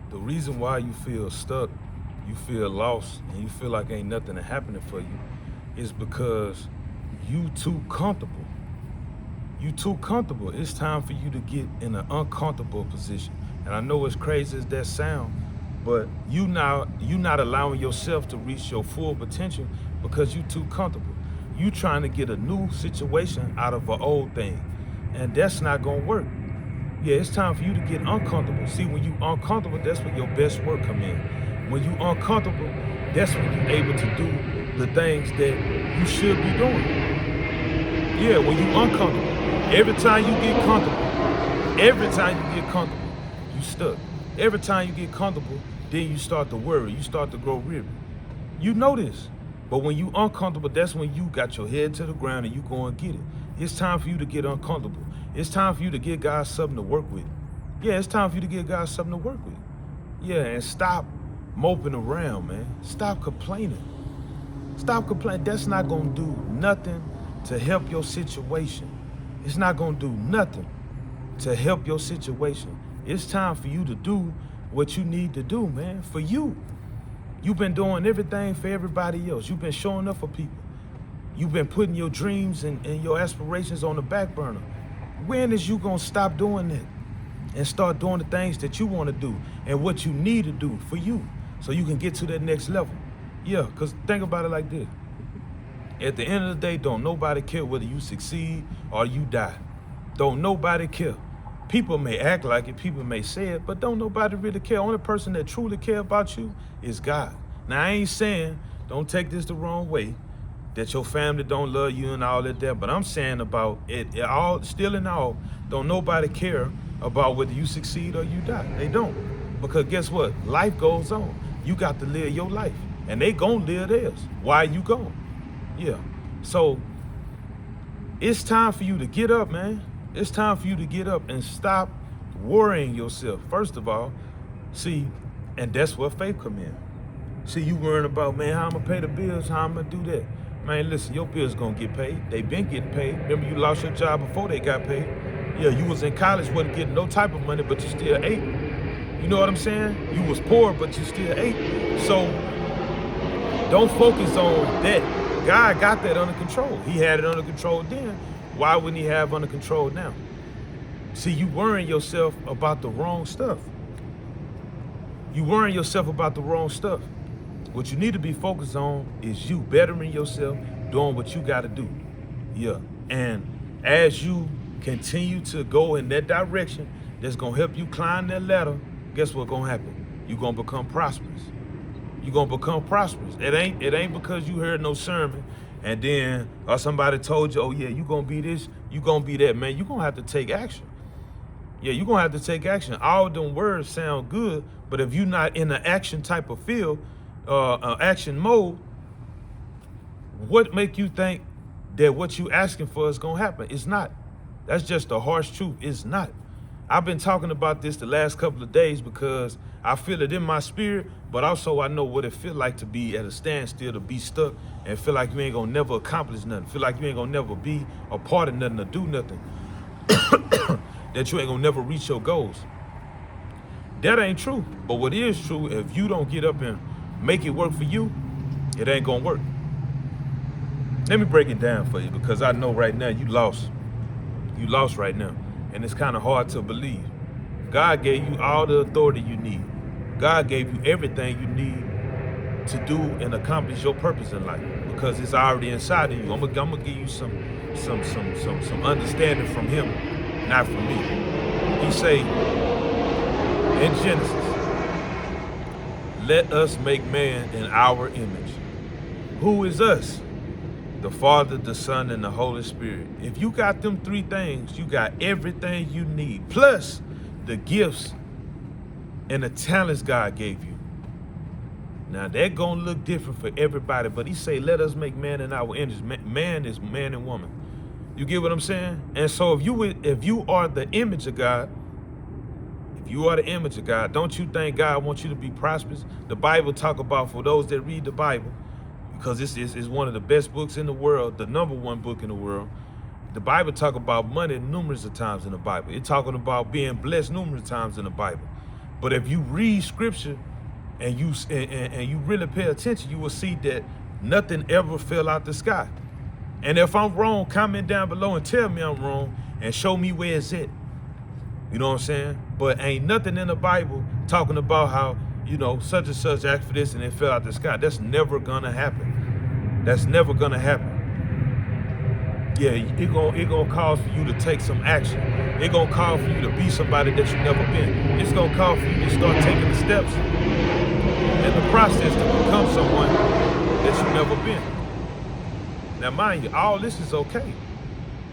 The reason why you feel stuck, you feel lost, and you feel like ain't nothing happening for you is because you too comfortable. You too comfortable. It's time for you to get in an uncomfortable position. And I know as crazy as that sound, but you not allowing yourself to reach your full potential because you too comfortable. You trying to get a new situation out of an old thing. And that's not gonna work. Yeah, it's time for you to get uncomfortable. See, when you uncomfortable, that's when your best work come in. When you uncomfortable, that's when you able to do the things that you should be doing. Yeah, when you uncomfortable. Every time you get comfortable, you stuck. Every time you get comfortable, then you start to worry. You start to grow weary. You know this. But when you uncomfortable, that's when you got your head to the ground and you go and get it. It's time for you to get uncomfortable. It's time for you to give God something to work with. Yeah, it's time for you to give God something to work with. Yeah, and stop moping around, man. Stop complaining. Stop complaining. That's not gonna do nothing to help your situation. It's not gonna do nothing to help your situation. It's time for you to do what you need to do, man, for you. You've been doing everything for everybody else. You've been showing up for people. You've been putting your dreams and your aspirations on the back burner. When is you gonna stop doing that and start doing the things that you wanna do and what you need to do for you so you can get to that next level? Yeah, because think about it like this. At the end of the day, don't nobody care whether you succeed or you die. Don't nobody care. People may act like it, people may say it, but don't nobody really care. Only person that truly care about you is God. Now, I ain't saying, don't take this the wrong way, that your family don't love you and all that there, but I'm saying about it all, still in all, don't nobody care about whether you succeed or you die. They don't. Because guess what? Life goes on. You got to live your life, and they gonna live theirs. Why you gone? Yeah. So it's time for you to get up, man. It's time for you to get up and stop worrying yourself. First of all, see, and that's where faith come in. See, you worrying about, man, how I'm gonna pay the bills, how I'm gonna do that. Man, listen, your bills gonna get paid. They been getting paid. Remember, you lost your job before they got paid. Yeah, you was in college, wasn't getting no type of money, but you still ate. You know what I'm saying? You was poor, but you still ate. So don't focus on that. God got that under control. He had it under control then. Why wouldn't he have under control now? See, you worrying yourself about the wrong stuff. You worrying yourself about the wrong stuff. What you need to be focused on is you bettering yourself, doing what you got to do. Yeah. And as you continue to go in that direction, that's going to help you climb that ladder, guess what's going to happen? You're going to become prosperous. You're going to become prosperous. It ain't because you heard no sermon and then or somebody told you, oh yeah, you're going to be this, you're going to be that. Man, you're going to have to take action. Yeah, you're going to have to take action. All them words sound good, but if you're not in the action type of field, action mode, what make you think that what you asking for is going to happen? It's not. That's just the harsh truth. It's not. I've been talking about this the last couple of days because I feel it in my spirit, but also I know what it feel like to be at a standstill, to be stuck and feel like you ain't gonna never accomplish nothing, feel like you ain't gonna never be a part of nothing or do nothing, that you ain't gonna never reach your goals. That ain't true, but what is true, if you don't get up and make it work for you, it ain't gonna work. Let me break it down for you because I know right now you lost. You lost right now. And it's kind of hard to believe. God gave you all the authority you need. God gave you everything you need to do and accomplish your purpose in life because it's already inside of you. I'm gonna give you some understanding from him, not from me. He say in Genesis, let us make man in our image. Who is us? The Father, the Son, and the Holy Spirit. If you got them three things, you got everything you need. Plus the gifts and the talents God gave you. Now that gonna look different for everybody, but he say, let us make man in our image. Man is man and woman. You get what I'm saying? And so if you are the image of God, don't you think God wants you to be prosperous? The Bible talk about, for those that read the Bible, because this is one of the best books in the world, the #1 book in the world. The Bible talk about money numerous of times in the Bible. It's talking about being blessed numerous times in the Bible. But if you read scripture and you really pay attention, you will see that nothing ever fell out the sky. And if I'm wrong, comment down below and tell me I'm wrong and show me where it's at. You know what I'm saying? But ain't nothing in the Bible talking about how, you know, such and such asked for this and it fell out the sky. That's never gonna happen. That's never gonna happen. Yeah, it gonna cause for you to take some action. It gonna call for you to be somebody that you've never been. It's gonna call for you to start taking the steps in the process to become someone that you've never been. Now, mind you, all this is okay.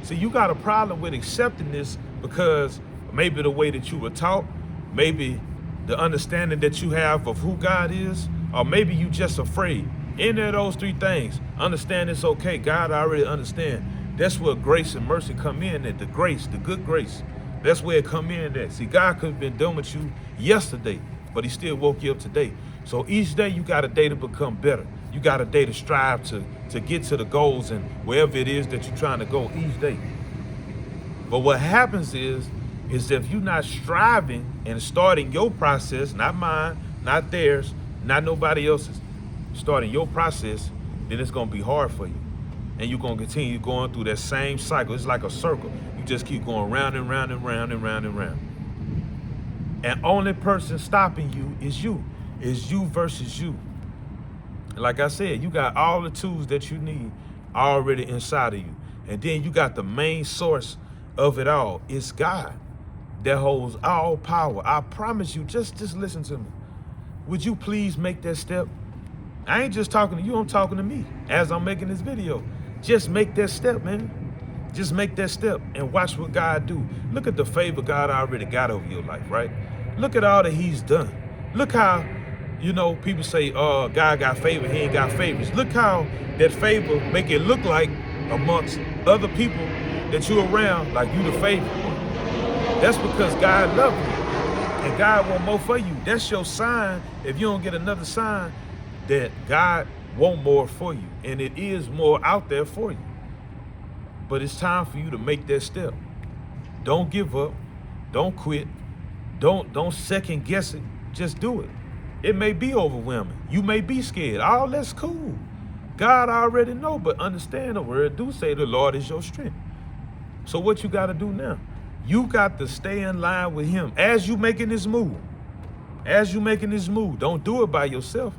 See, you got a problem with accepting this because maybe the way that you were taught, maybe the understanding that you have of who God is, or maybe you just afraid. Any of those three things, understand it's okay. God already understand. That's where grace and mercy come in at, the grace, the good grace. That's where it come in at. See, God could have been done with you yesterday, but he still woke you up today. So each day you got a day to become better. You got a day to strive to get to the goals and wherever it is that you're trying to go each day. But what happens is if you're not striving and starting your process, not mine, not theirs, not nobody else's, starting your process, then it's gonna be hard for you. And you're gonna continue going through that same cycle. It's like a circle. You just keep going round and round and round and round and round. And only person stopping you is you. It's you versus you. Like I said, you got all the tools that you need already inside of you. And then you got the main source of it all. It's God that holds all power. I promise you, just listen to me. Would you please make that step? I ain't just talking to you, I'm talking to me as I'm making this video. Just make that step, man. Just make that step and watch what God do. Look at the favor God already got over your life, right? Look at all that he's done. Look how, you know, people say, oh, God got favor, he ain't got favors. Look how that favor make it look like amongst other people that you're around, like you the favorite one. That's because God loves you and God want more for you. That's your sign, if you don't get another sign, that God want more for you. And it is more out there for you. But it's time for you to make that step. Don't give up. Don't quit. Don't second guess it. Just do it. It may be overwhelming. You may be scared. All that's cool. God already know, but understand the word do say the Lord is your strength. So what you got to do now? You got to stay in line with him as you making this move. As you making this move, don't do it by yourself.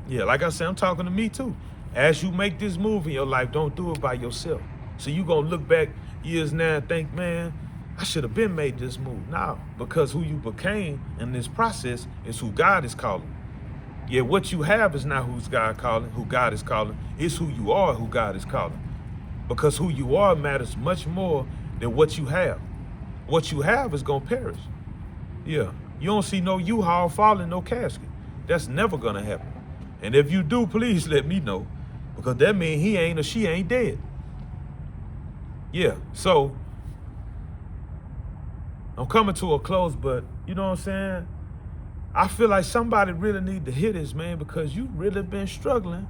Yeah, like I said, I'm talking to me too. As you make this move in your life, don't do it by yourself. So you gonna look back years now and think, man, I should have been made this move. No, because who you became in this process is who God is calling. Yeah, what you have is not who God is calling. It's who you are, who God is calling. Because who you are matters much more than what you have. What you have is gonna perish. Yeah, you don't see no U-Haul falling, no casket. That's never gonna happen. And if you do, please let me know, because that means he ain't or she ain't dead. Yeah, so I'm coming to a close, but you know what I'm saying? I feel like somebody really need to hear this, man, because you really been struggling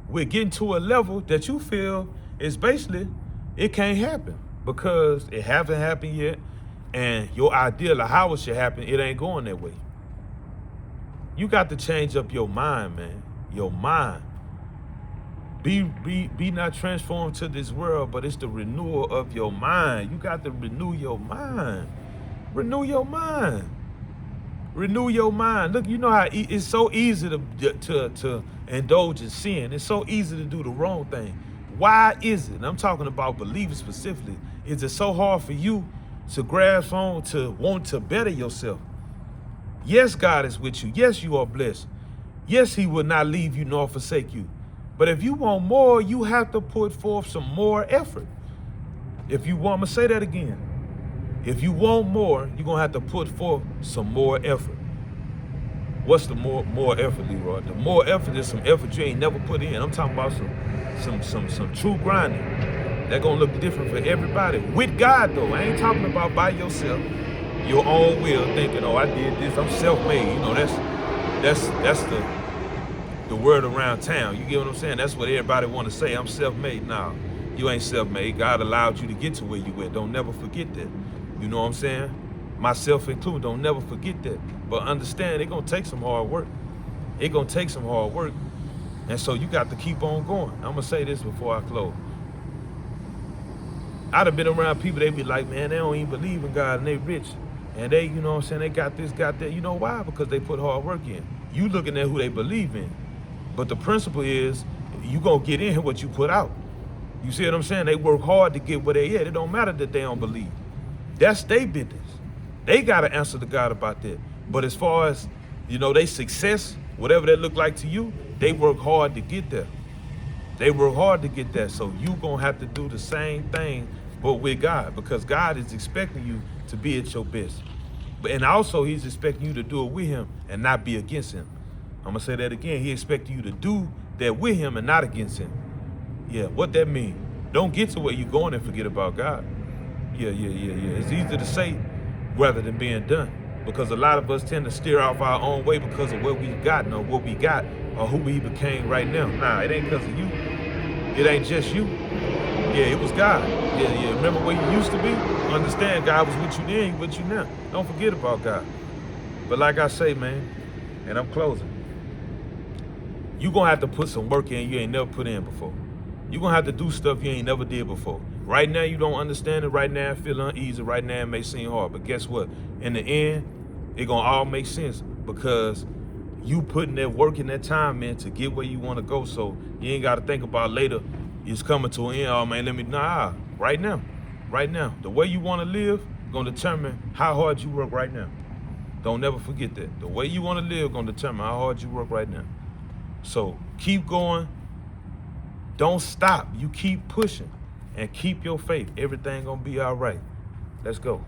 with getting to a level that you feel is basically, it can't happen because it haven't happened yet. And your ideal of how it should happen, it ain't going that way. You got to change up your mind, man. Your mind. Be not transformed to this world, but it's the renewal of your mind. You got to renew your mind. Renew your mind. Renew your mind. Look, you know how it's so easy to indulge in sin. It's so easy to do the wrong thing. Why is it? And I'm talking about believers specifically. Is it so hard for you to grasp on, to want to better yourself? Yes, God is with you. Yes, you are blessed. Yes, he will not leave you nor forsake you. But if you want more, you have to put forth some more effort. If you want, I'm going to say that again. If you want more, you're going to have to put forth some more effort. What's the more effort, Leroy? The more effort is some effort you ain't never put in. I'm talking about some true grinding. That's going to look different for everybody. With God, though. I ain't talking about by yourself. Your own will, thinking, oh, I did this. I'm self-made. You know, that's the word around town. You get what I'm saying? That's what everybody want to say. I'm self-made. Nah, you ain't self-made. God allowed you to get to where you at. Don't never forget that. You know what I'm saying? Myself included, don't never forget that. But understand, it's gonna take some hard work. It's gonna take some hard work. And so you got to keep on going. I'm gonna say this before I close. I'd have been around people, they be like, man, they don't even believe in God and they rich. And they, you know what I'm saying, they got this, got that. You know why? Because they put hard work in. You looking at who they believe in. But the principle is, you gonna get in what you put out. You see what I'm saying? They work hard to get where they at. It don't matter that they don't believe. That's their business. They gotta answer to God about that. But as far as, you know, they success, whatever that look like to you, they work hard to get there. They work hard to get that. So you gonna have to do the same thing, but with God, because God is expecting you to be at your best. And also he's expecting you to do it with him and not be against him. I'm gonna say that again. He expecting you to do that with him and not against him. Yeah, what that mean? Don't get to where you're going and forget about God. Yeah. It's easier to say rather than being done. Because a lot of us tend to steer off our own way because of what we've gotten or what we got or who we became right now. Nah, it ain't because of you. It ain't just you. Yeah, it was God. Yeah. Remember where you used to be? Understand God was with you then, he's with you now. Don't forget about God. But like I say, man, and I'm closing, you're going to have to put some work in you ain't never put in before. You're going to have to do stuff you ain't never did before. Right now, you don't understand it. Right now, I feel uneasy. Right now, it may seem hard. But guess what? In the end, it going to all make sense because you putting that work and that time in to get where you want to go. So you ain't got to think about later, it's coming to an end. Oh, man, right now. Right now. The way you want to live going to determine how hard you work right now. Don't never forget that. The way you want to live going to determine how hard you work right now. So keep going. Don't stop. You keep pushing and keep your faith. Everything gonna be all right. Let's go.